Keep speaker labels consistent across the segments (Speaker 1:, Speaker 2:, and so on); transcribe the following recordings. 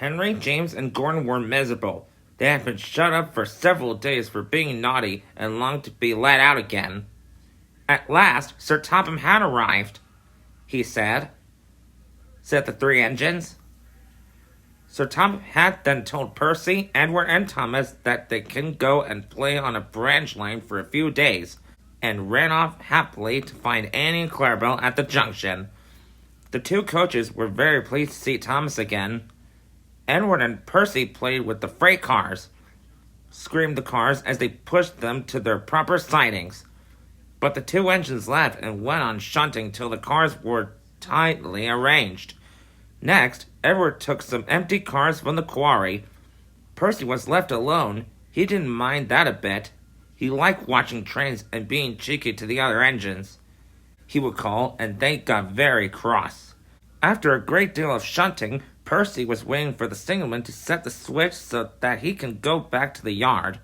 Speaker 1: Henry, James, and Gordon were miserable. They had been shut up for several days for being naughty and longed to be let out again. At last, Sir Topham had arrived, he said the three engines. Sir Topham had then told Percy, Edward, and Thomas that they can go and play on a branch line for a few days, and ran off happily to find Annie and Clarabelle at the junction. The two coaches were very pleased to see Thomas again. Edward and Percy played with the freight cars, screamed the cars as they pushed them to their proper sidings. But the two engines left and went on shunting till the cars were tightly arranged. Next, Edward took some empty cars from the quarry. Percy was left alone. He didn't mind that a bit. He liked watching trains and being cheeky to the other engines. He would call, and they got very cross. After a great deal of shunting, Percy was waiting for the signalman to set the switch so that he can go back to the yard.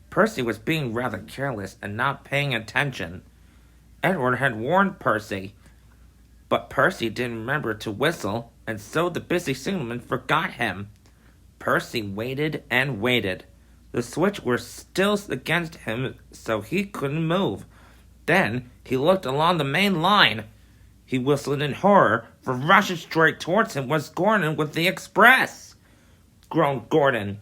Speaker 1: Percy was being rather careless and not paying attention. Edward had warned Percy, but Percy didn't remember to whistle, and so the busy signalman forgot him. Percy waited and waited. The switch was still against him, so he couldn't move. Then he looked along the main line. He whistled in horror, for rushing straight towards him was Gordon with the express. Groaned Gordon.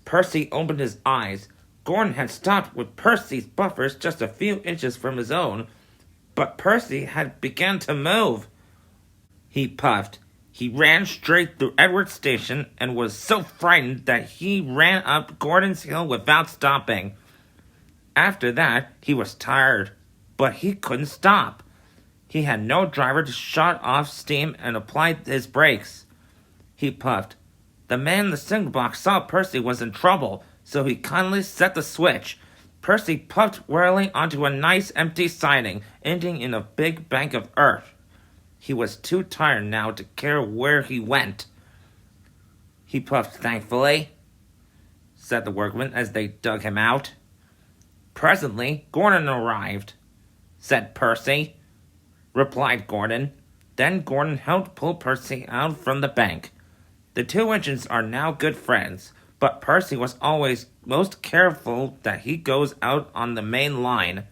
Speaker 1: Percy opened his eyes. Gordon had stopped with Percy's buffers just a few inches from his own, but Percy had begun to move. He puffed. He ran straight through Edward's station and was so frightened that he ran up Gordon's hill without stopping. After that, he was tired, but he couldn't stop. He had no driver to shut off steam and apply his brakes. He puffed. The man in the signal box saw Percy was in trouble, so he kindly set the switch. Percy puffed wearily onto a nice empty siding, ending in a big bank of earth. He was too tired now to care where he went. He puffed thankfully, said the workmen as they dug him out. Presently, Gordon arrived, said Percy, replied Gordon. Then Gordon helped pull Percy out from the bank. The two engines are now good friends, but Percy was always most careful that he goes out on the main line.